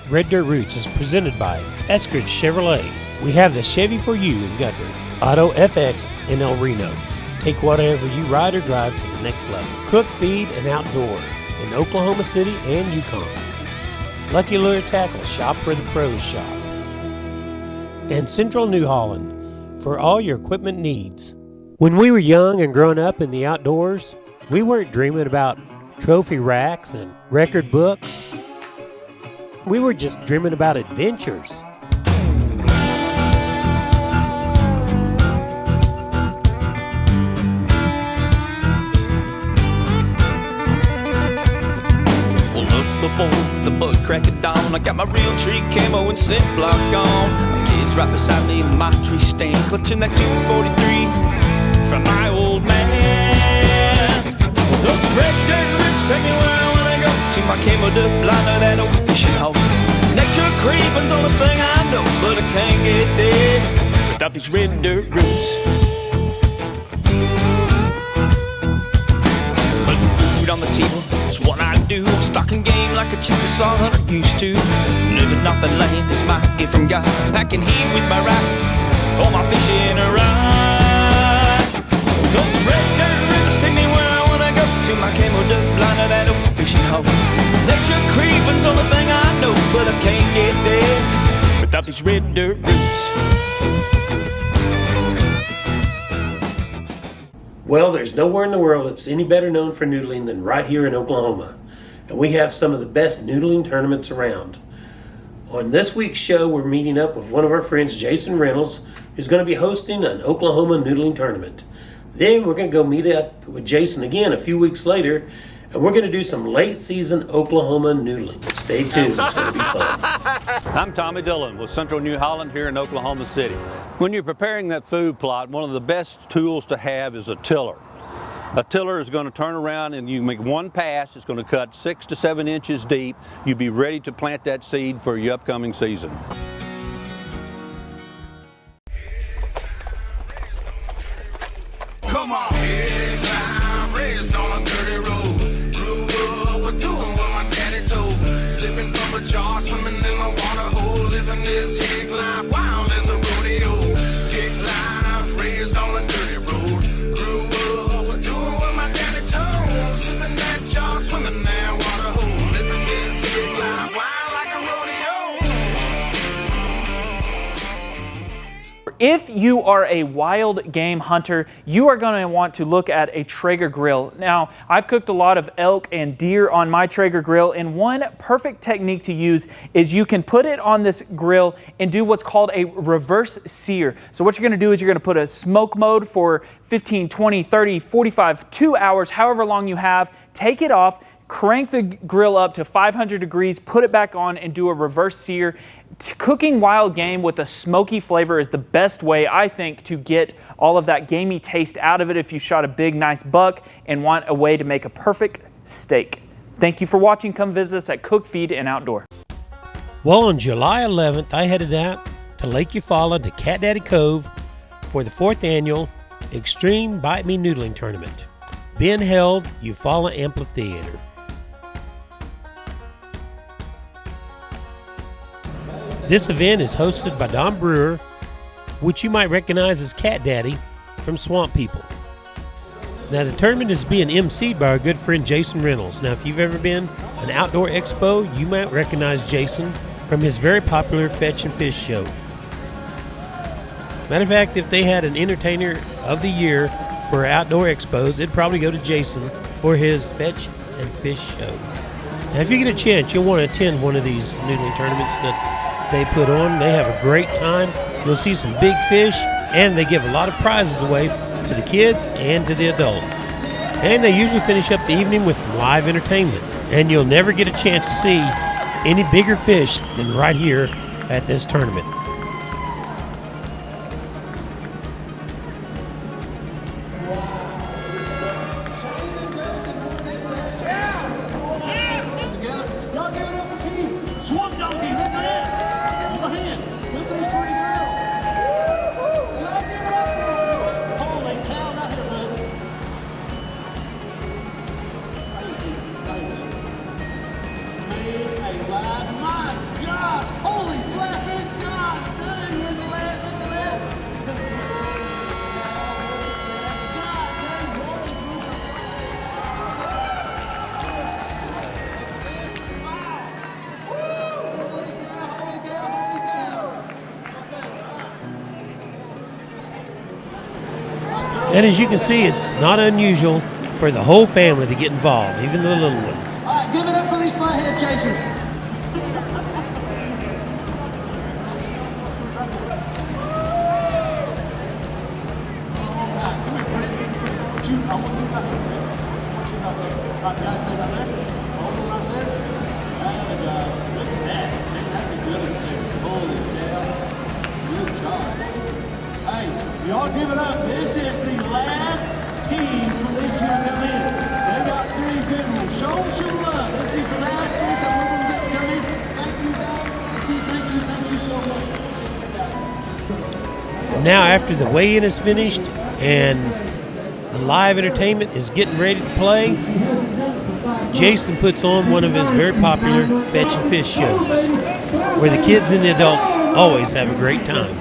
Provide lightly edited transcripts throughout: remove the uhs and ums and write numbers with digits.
Red Dirt Roots is presented by Eskridge Chevrolet. We have the Chevy for you in Guthrie, Auto FX in El Reno. Take whatever you ride or drive to the next level. Cook, feed, and outdoor in Oklahoma City and Yukon. Lucky Lure Tackle, shop where the pros shop. And Central New Holland for all your equipment needs. When we were young and growing up in the outdoors, we weren't dreaming about trophy racks and record books. We were just dreaming about adventures. Before the bug crack of dawn, I got my real tree camo and scent block on. My kids right beside me in my tree stand, clutching that 243 from my old man. Those red dirt roots take me where I wanna go, to my camo duck liner, that old fishing hole. Nature creeping's on the thing I know, but I can't get there without these red dirt roots. Putting food on the table, it's what I do. Stocking game like a Chickasaw hunter used to. Living off the land is my gift from God. Packing heat with my rifle, all my fishing around. Those red dirt roots take me where I wanna go, to my camo duck liner, that old fishing hole. Nature creeping's on the thing I know, but I can't get there without these red dirt roots. Well, there's nowhere in the world that's any better known for noodling than right here in Oklahoma. And we have some of the best noodling tournaments around. On this week's show, we're meeting up with one of our friends, Jason Reynolds, who's going to be hosting an Oklahoma noodling tournament. Then we're going to go meet up with Jason again a few weeks later, and we're going to do some late season Oklahoma noodling. Stay tuned, it's going to be fun. I'm Tommy Dillon with Central New Holland here in Oklahoma City. When you're preparing that food plot, one of the best tools to have is a tiller. A tiller is going to turn around and you make one pass. It's going to cut 6 to 7 inches deep. You'll be ready to plant that seed for your upcoming season. Come on, I'm raised on a dirty road. Grew up with doing what my daddy told. Sipping from a jar, swimming in a water hole. Living this hick life, wild as a rodeo. Hick life, raised on a dirty road. Grew up with doing what my daddy told. Sipping that jar, swimming that water hole. Living this hick life, wild like a rodeo. If you are a wild game hunter, you are going to want to look at a Traeger grill. Now, I've cooked a lot of elk and deer on my Traeger grill, and one perfect technique to use is you can put it on this grill and do what's called a reverse sear. So what you're going to do is you're going to put a smoke mode for 15, 20, 30, 45, 2 hours, however long you have, take it off, crank the grill up to 500 degrees, put it back on, and do a reverse sear. Cooking wild game with a smoky flavor is the best way, I think, to get all of that gamey taste out of it if you shot a big, nice buck and want a way to make a perfect steak. Thank you for watching. Come visit us at Cook, Feed, and Outdoor. Well, on July 11th, I headed out to Lake Eufaula to Cat Daddy Cove for the 4th annual Extreme Bite Me Noodling Tournament, being held Eufaula Amphitheater. This event is hosted by Don Brewer, which you might recognize as Cat Daddy from Swamp People. Now, the tournament is being emceed by our good friend Jason Reynolds. Now, if you've ever been to an outdoor expo, you might recognize Jason from his very popular Fetch and Fish show. Matter of fact, if they had an entertainer of the year for outdoor expos, it'd probably go to Jason for his Fetch and Fish show. Now, if you get a chance, you'll want to attend one of these noodling tournaments that they put on. They have a great time. You'll see some big fish, and they give a lot of prizes away to the kids and to the adults. And they usually finish up the evening with some live entertainment. And you'll never get a chance to see any bigger fish than right here at this tournament. My God! And as you can see, it's not unusual for the whole family to get involved, even the little ones. All right, give it up for these flathead chasers. Y'all give it up. This is the last team from this year come in. They got 3 good ones. Show them some love. This is the last piece that one gets come in. Thank you, guys. Thank you so much. Now, after the weigh-in is finished and the live entertainment is getting ready to play, Jason puts on one of his very popular fetch and fish shows, where the kids and the adults always have a great time.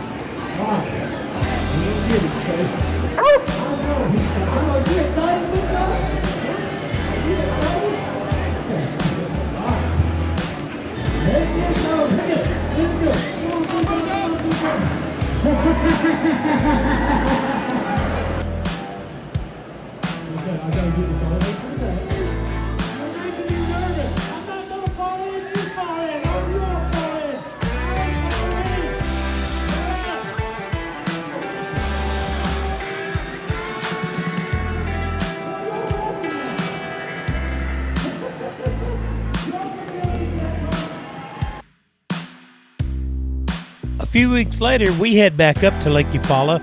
A few weeks later, we head back up to Lake Eufaula,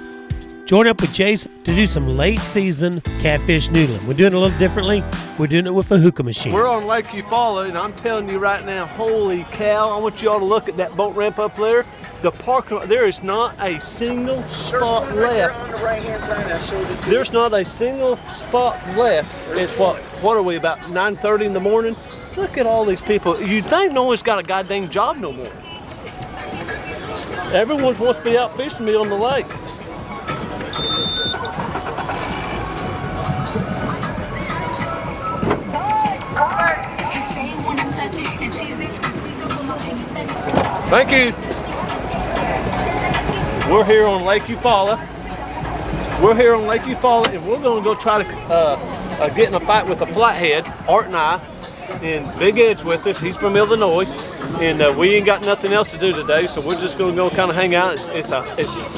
join up with Jason to do some late season catfish noodling. We're doing it a little differently. We're doing it with a hookah machine. We're on Lake Eufaula, and I'm telling you right now, holy cow, I want you all to look at that boat ramp up there. The parking lot, there is not a single spot left. On the right-hand side, I showed it to There's not a single spot left. It's what are we, about 9:30 in the morning? Look at all these people. You'd think no one's got a goddamn job no more. Everyone wants to be out fishing me on the lake. Thank you. We're here on Lake Eufaula. We're here on Lake Eufaula, and we're going to go try to get in a fight with a flathead, Art and I, and Big Ed's with us. He's from Illinois. And we ain't got nothing else to do today, so we're just going to go kind of hang out.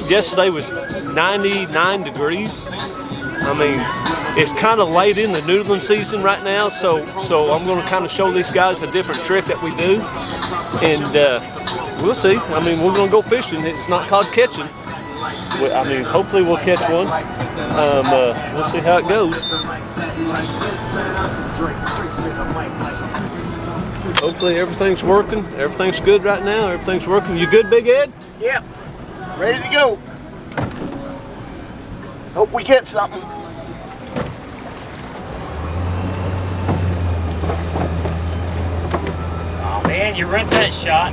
Yesterday was 99 degrees. I mean, it's kind of late in the noodling season right now, so I'm going to kind of show these guys a different trick that we do, and we'll see. I mean, we're going to go fishing. It's not called catching. I mean, hopefully we'll catch one. We'll see how it goes. Hopefully everything's working. Everything's good right now. Everything's working. You good, Big Ed? Yep. Ready to go. Hope we get something. Oh man, you ruined that shot.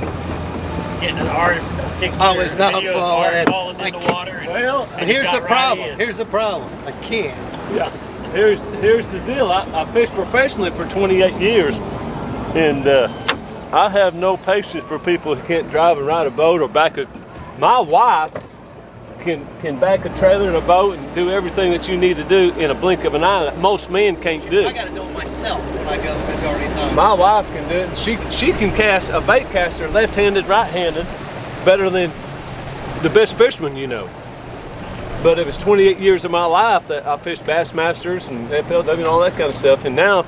Getting the art. Oh, it's not falling in the water. Well, Here's the problem. Here's the problem. I can't. yeah. Here's the deal. I fished professionally for 28 years, and I have no patience for people who can't drive and ride a boat or back a. My wife can back a trailer and a boat and do everything that you need to do in a blink of an eye that most men can't do. I got to do it myself when I go to the majority of the time. My wife can do it. She can cast a bait caster left-handed, right-handed, better than the best fisherman you know. But it was 28 years of my life that I fished Bassmasters and FLW and all that kind of stuff. And now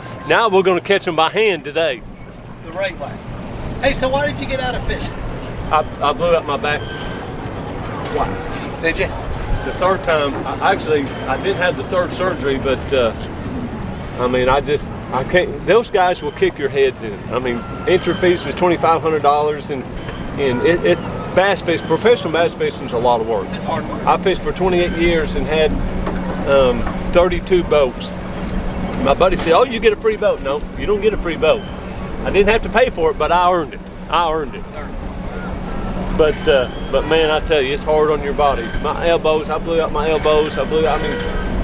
we're going to catch them by hand today. The right way. Hey, so why did you get out of fishing? I blew out my back twice. Did you? The third time, I didn't have the third surgery, but I mean, I can't. Those guys will kick your heads in. I mean, entry fees was $2,500, and it's bass fish. Professional bass fishing is a lot of work. It's hard work. I fished for 28 years and had 32 boats. My buddy said, "Oh, you get a free boat." No, you don't get a free boat. I didn't have to pay for it, but I earned it. But man, I tell you, it's hard on your body. My elbows, I blew out my elbows. I mean,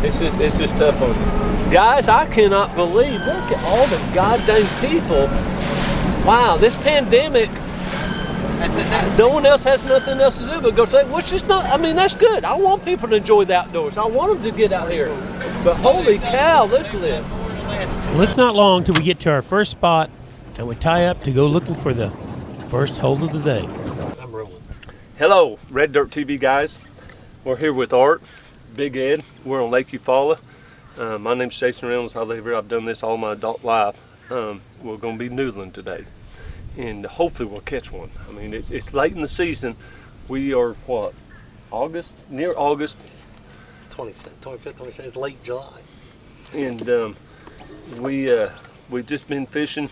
it's just tough on you. Guys, I cannot believe, look at all the goddamn people. Wow, this pandemic That's it. No one else has nothing else to do but go say, well, it's just not, I mean, that's good. I want people to enjoy the outdoors. I want them to get out here. But holy cow, look at this. Well, it's not long till we get to our first spot and we tie up to go looking for the first hole of the day. I'm rolling. Hello, Red Dirt TV guys. We're here with Art, Big Ed. We're on Lake Eufaula. My name's Jason Reynolds. I live here. I've done this all my adult life. We're going to be noodling today, and hopefully we'll catch one. I mean, it's late in the season. We are, what, August? Near August. 25th, 26th, late July. And we've just been fishing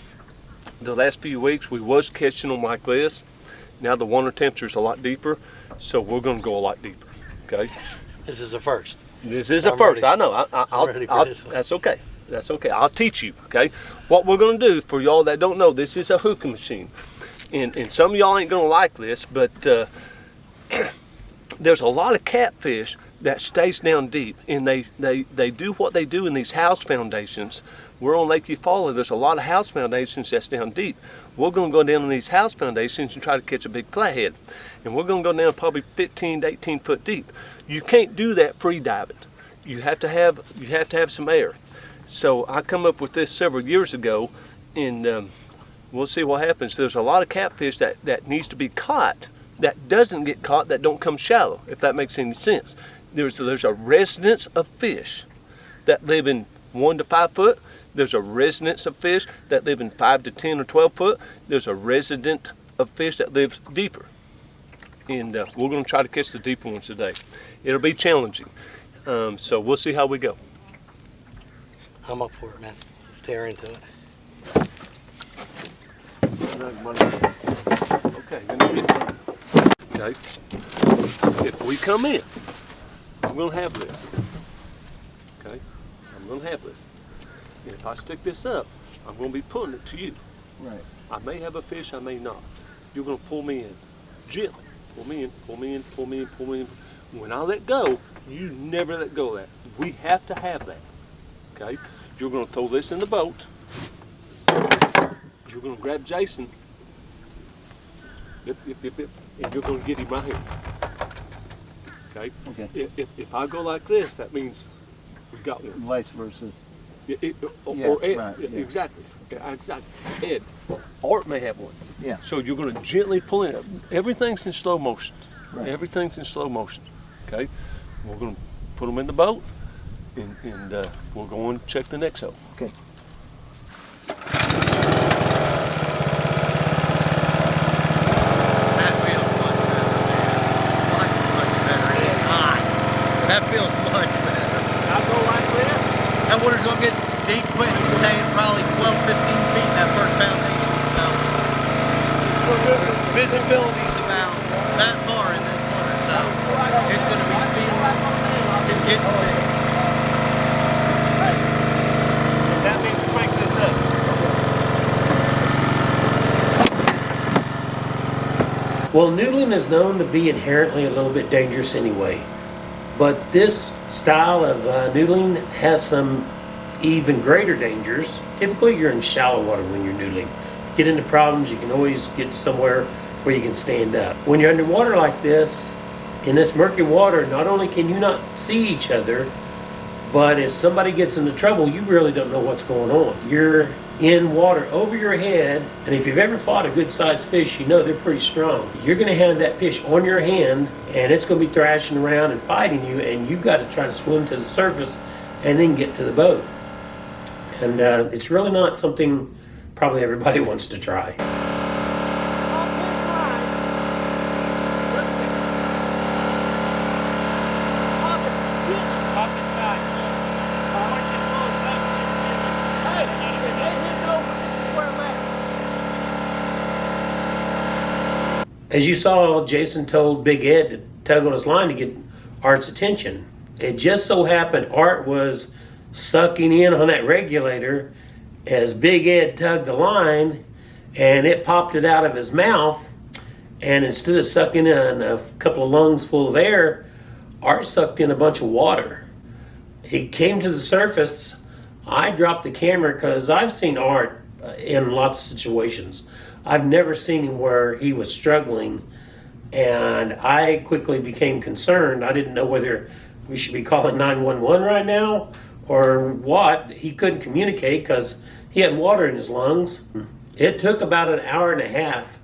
the last few weeks. We was catching them like this. Now the water temperature is a lot deeper, so we're going to go a lot deeper. Okay. This is the first. This is a first. I know. I'm ready for this one. That's okay. That's okay. I'll teach you. Okay. What we're going to do, for y'all that don't know, this is a hookah machine, and some of y'all ain't going to like this, but there's a lot of catfish that stays down deep, and they do what they do in these house foundations. We're on Lake Eufaula. There's a lot of house foundations that's down deep. We're going to go down in these house foundations and try to catch a big flathead, and we're going to go down probably 15 to 18 foot deep. You can't do that free diving. You have to have some air. So I come up with this several years ago, and we'll see what happens. There's a lot of catfish that needs to be caught that doesn't get caught, that don't come shallow, if that makes any sense. There's a residence of fish that live in 1 to 5 foot. There's a residence of fish that live in 5 to 10 or 12 foot. There's a resident of fish that lives deeper. And we're going to try to catch the deeper ones today. It'll be challenging. So we'll see how we go. I'm up for it, man. Let's tear into it. Okay, okay. If we come in, I'm going to have this. Okay? I'm going to have this. And if I stick this up, I'm going to be pulling it to you. Right. I may have a fish, I may not. You're going to pull me in. Gently. Pull me in, pull me in, pull me in, pull me in. When I let go, you never let go of that. We have to have that. Okay? You're going to throw this in the boat. You're going to grab Jason. Yep, and you're going to get him right here. Okay? Okay. If I go like this, that means we got one. Vice versa. Ed, right, yeah. Exactly. Okay, exactly. Ed, Art may have one. Yeah. So you're going to gently pull in. Everything's in slow motion. Right. Everything's in slow motion. Okay. We're going to put them in the boat, and we'll go and check the next hole. Okay. That feels much better. Much better. It's hot. That feels much better. I go like this. That water's gonna get deep quick. You're saying probably 12, 15 feet in that first foundation. So visibility's about that far in this water. So it's gonna be feeling and getting big. That means crank this up. Well, noodling is known to be inherently a little bit dangerous anyway, but this style of noodling has some even greater dangers. Typically, you're in shallow water when you're noodling. Get into problems, you can always get somewhere where you can stand up. When you're underwater like this, in this murky water, not only can you not see each other, but if somebody gets into trouble, you really don't know what's going on. You're in water over your head, and if you've ever fought a good-sized fish, you know they're pretty strong. You're going to have that fish on your hand, and it's going to be thrashing around and fighting you, and you've got to try to swim to the surface and then get to the boat. And it's really not something probably everybody wants to try. As you saw, Jason told Big Ed to tug on his line to get Art's attention. It just so happened Art was sucking in on that regulator as Big Ed tugged the line, and it popped it out of his mouth, and instead of sucking in a couple of lungs full of air, Art sucked in a bunch of water. He came to the surface. I dropped the camera because I've seen Art in lots of situations. I've never seen him where he was struggling, and I quickly became concerned. I didn't know whether we should be calling 911 right now or what. He couldn't communicate because he had water in his lungs. It took about an hour and a half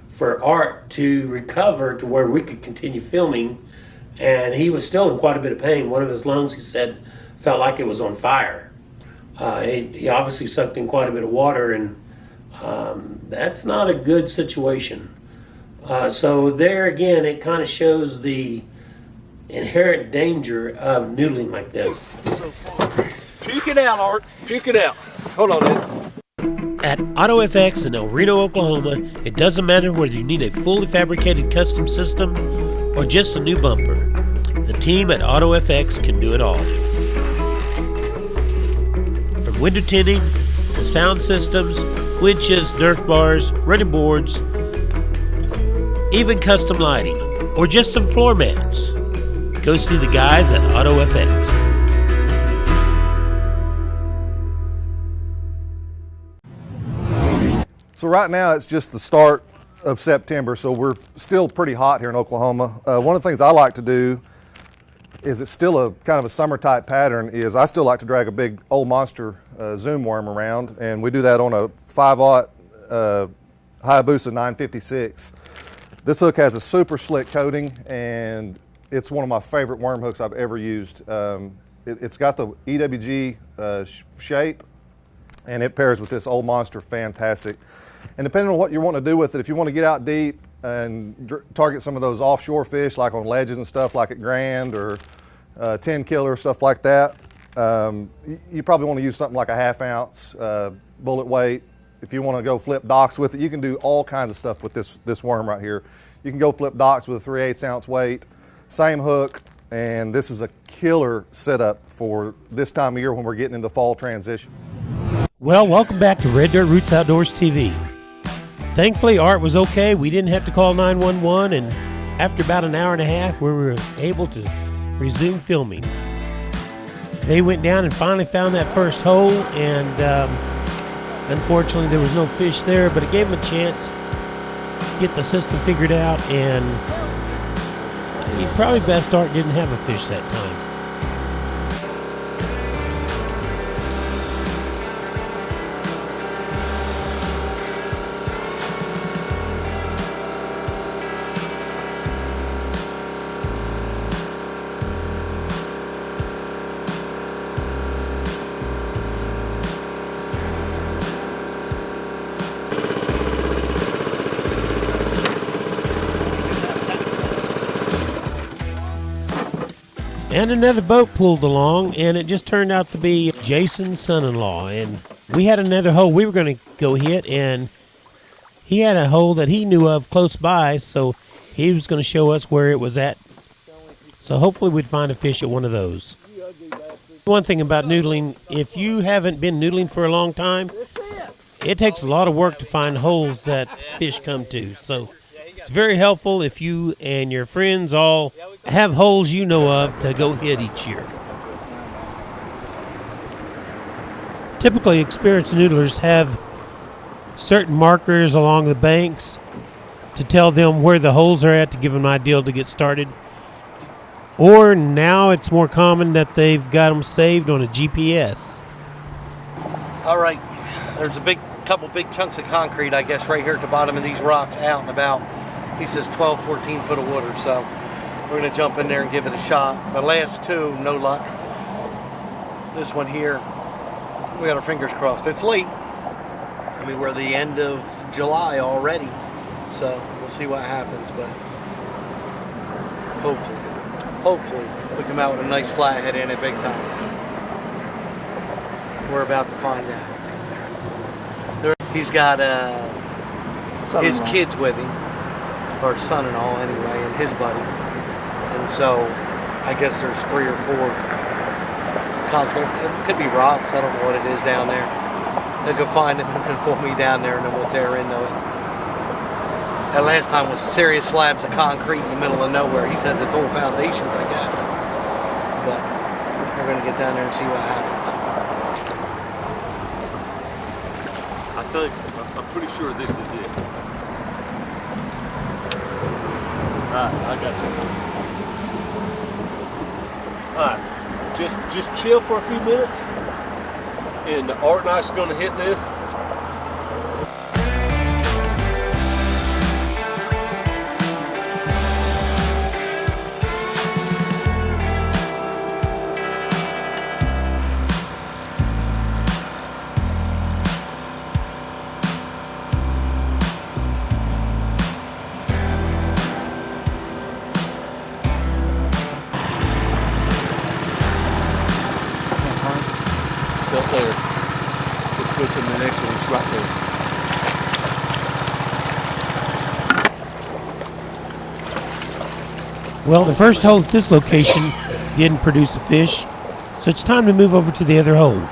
for Art to recover to where we could continue filming, and he was still in quite a bit of pain. One of his lungs, he said, felt like it was on fire. He obviously sucked in quite a bit of water, and that's not a good situation. So there again, it kind of shows the inherent danger of noodling like this. Puke it out, Art. Puke it out. Hold on, Ed. At AutoFX in El Reno, Oklahoma, it doesn't matter whether you need a fully fabricated custom system or just a new bumper. The team at AutoFX can do it all. From window tinting to sound systems, winches, Nerf bars, running boards, even custom lighting, or just some floor mats. Go see the guys at AutoFX. So right now it's just the start of September, so we're still pretty hot here in Oklahoma. One of the things I like to do is, it's still a kind of a summer type pattern, is I still like to drag a big old monster zoom worm around, and we do that on a 5/0 Hayabusa 956. This hook has a super slick coating, and it's one of my favorite worm hooks I've ever used. It's got the EWG shape, and it pairs with this old monster fantastic. And depending on what you want to do with it, if you want to get out deep and target some of those offshore fish, like on ledges and stuff, like at Grand or 10 killer, stuff like that, you probably want to use something like a 1/2 ounce bullet weight. If you want to go flip docks with it, you can do all kinds of stuff with this worm right here. You can go flip docks with a 3/8 ounce weight, same hook, and this is a killer setup for this time of year when we're getting into fall transition. Well, welcome back to Red Dirt Roots Outdoors TV. Thankfully, Art was okay. We didn't have to call 911, and after about an hour and a half, we were able to resume filming. They went down and finally found that first hole, and unfortunately, there was no fish there, but it gave them a chance to get the system figured out, and probably best Art didn't have a fish that time. And another boat pulled along, and it just turned out to be Jason's son-in-law. And we had another hole we were going to go hit, and he had a hole that he knew of close by, so he was going to show us where it was at. So hopefully we'd find a fish at one of those. One thing about noodling, if you haven't been noodling for a long time, it takes a lot of work to find holes that fish come to. So it's very helpful if you and your friends all have holes you know of to go hit each year. Typically, experienced noodlers have certain markers along the banks to tell them where the holes are at to give them an idea to get started. Or now it's more common that they've got them saved on a GPS. All right, there's a couple big chunks of concrete, I guess, right here at the bottom of these rocks, out and about. He says 12, 14 foot of water, so we're going to jump in there and give it a shot. The last two, no luck. This one here, we got our fingers crossed. It's late. I mean, we're the end of July already, so we'll see what happens, but hopefully we come out with a nice flathead in it big time. We're about to find out. He's got his kids with him, or son-in-law anyway, and his buddy. And so I guess there's 3 or 4 concrete, it could be rocks, I don't know what it is down there. They'll go find him and then pull me down there, and then we'll tear into it. That last time was serious slabs of concrete in the middle of nowhere. He says it's old foundations, I guess. But we're gonna get down there and see what happens. I'm pretty sure this is it. I got you. All right, just chill for a few minutes, and Art and I's going to hit this. It's up there. Let's go to the next one. It's right there. Well, the first hole at this location didn't produce a fish, so it's time to move over to the other hole.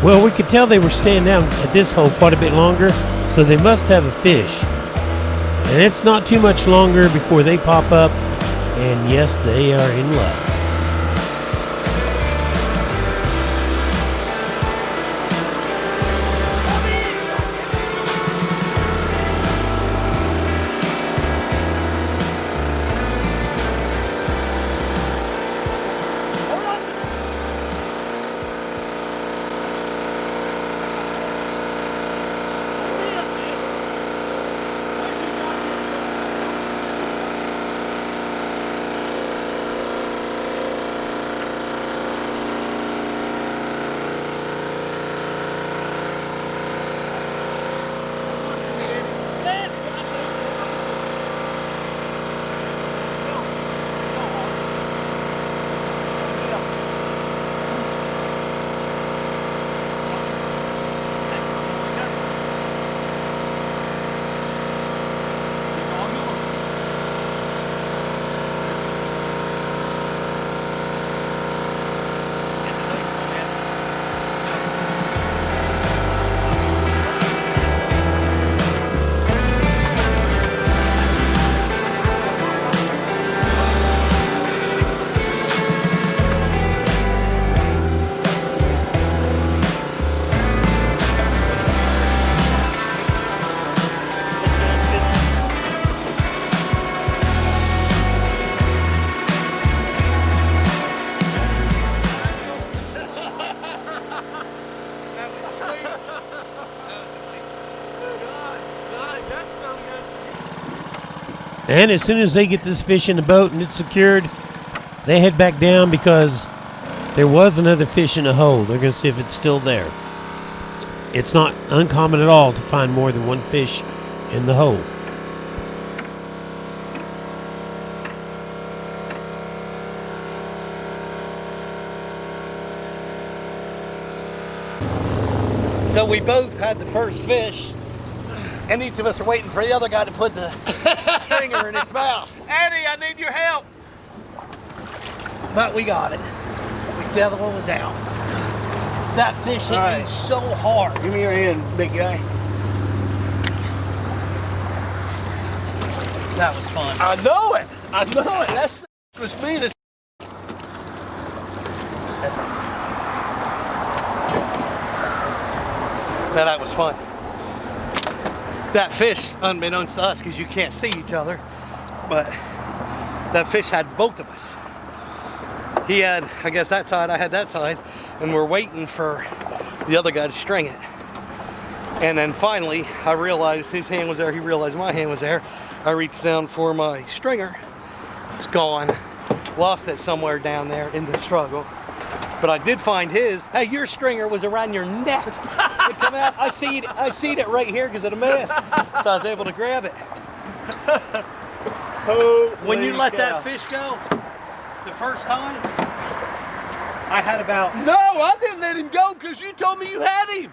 Well, we could tell they were staying down at this hole quite a bit longer, so they must have a fish. And it's not too much longer before they pop up, and yes, they are in luck. And as soon as they get this fish in the boat and it's secured, they head back down because there was another fish in the hole. They're going to see if it's still there. It's not uncommon at all to find more than one fish in the hole. So we both had the first fish, and each of us are waiting for the other guy to put the stringer in its mouth. Eddie, I need your help. But we got it. The other one was out. That fish hit me so hard. Give me your hand, big guy. That was fun. I know it. I know it. That's was me. That was fun. That fish, unbeknownst to us, because you can't see each other, but that fish had both of us. He had, I guess, that side, I had that side, and we're waiting for the other guy to string it. And then finally, I realized his hand was there, he realized my hand was there. I reached down for my stringer. It's gone. Lost it somewhere down there in the struggle. But I did find his. Hey, your stringer was around your neck. It come out. I seen it right here because of the mask. So I was able to grab it. When you let that fish go the first time, I had about... No, I didn't let him go because you told me you had him.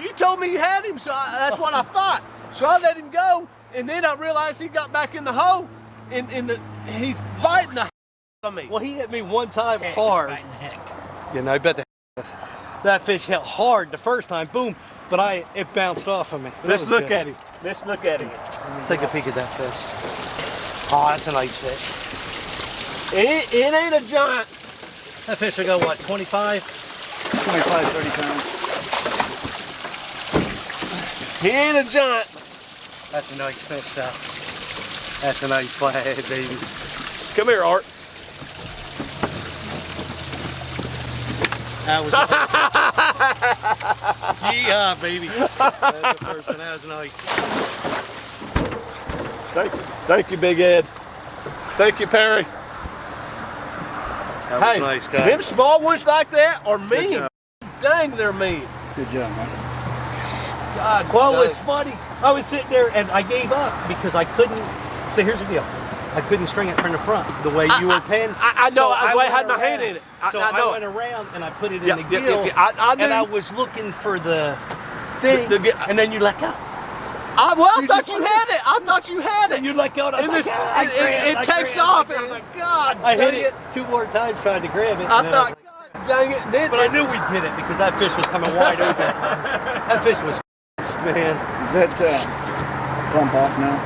You told me you had him, so that's what I thought. So I let him go, and then I realized he got back in the hole, and he's biting the of me. Well, he hit me one time hard. You know, I bet that fish hit hard the first time. Boom. but it bounced off of me. Let's look at him. Let's look at him. Let's take a peek at that fish. Oh, that's a nice fish. It ain't a giant. That fish will go, what, 25? 25, 30 pounds. He ain't a giant. That's a nice fish, though. That's a nice flathead, baby. Come here, Art. That was yeah, baby. That's the first one. That was nice. Thank you, Big Ed. Thank you, Perry. That was nice, guy. Them small ones like that are mean. Dang, they're mean. Good job, man. God, well, it's funny. I was sitting there and I gave up because I couldn't. So here's the deal. I couldn't string it from the front the way you were pinned. I know. I had my hand in it. I went around and I put it in the gill. And I was looking for the thing, and then you let go. I thought you had it. I thought you had it. And you let go, and I was like, it takes off. And I'm like, God, I hit it 2 more times trying to grab it. I thought, God dang it. But I knew we'd get it because that fish was coming wide open. That fish was pissed, man. Is that pump off now?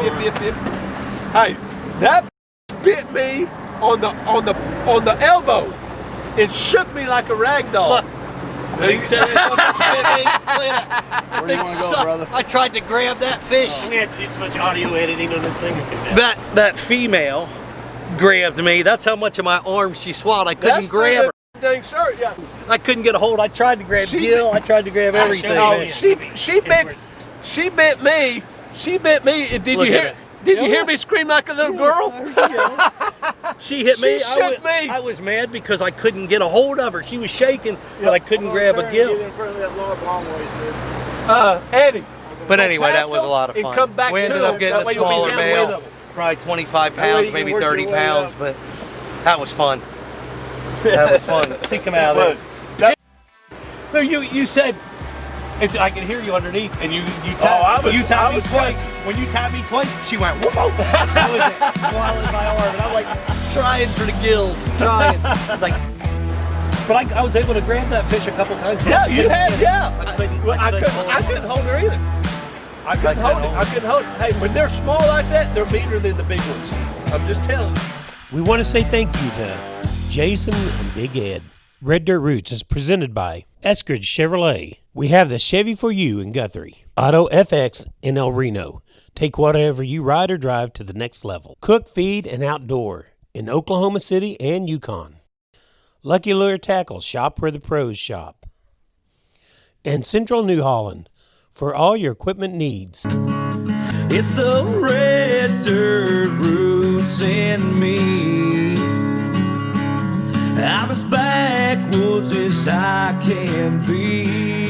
Yip. Hey, that bit me on the elbow. It shook me like a rag doll. Look. Where do you want to go, brother? I tried to grab that fish. I'm gonna have to do so much audio editing on this thing. That female grabbed me. That's how much of my arm she swallowed. I couldn't grab her. Dang shirt, yeah. I couldn't get a hold. I tried to grab Gil. I tried to grab everything. Man. She bit me. She bit me. Did you hear? Did you hear me scream like a little girl? She hit me. She shook me. I was mad because I couldn't get a hold of her. She was shaking, but I couldn't grab a gill. Eddie. But anyway, that was a lot of fun. Come back we ended up getting a smaller male, probably 25 pounds, maybe 30 pounds, but that was fun. That was fun. She come out of there. No, you said. I can hear you underneath, and you tapped me twice. When you tapped me twice, she went whoop. That was it, swallowing my arm, and I'm like trying for the gills, trying. It's like, but I was able to grab that fish a couple times. Yeah, you had, yeah. I couldn't hold her either. I couldn't hold it. Hey, when they're small like that, they're meaner than the big ones. I'm just telling you. We want to say thank you to Jason and Big Ed. Red Dirt Roots is presented by Eskridge Chevrolet. We have the Chevy for you in Guthrie. Auto FX in El Reno. Take whatever you ride or drive to the next level. Cook, feed, and outdoor in Oklahoma City and Yukon. Lucky Lure Tackle, shop where the pros shop. And Central New Holland for all your equipment needs. It's the Red Dirt Roots in me. I'm as backwoods as I can be.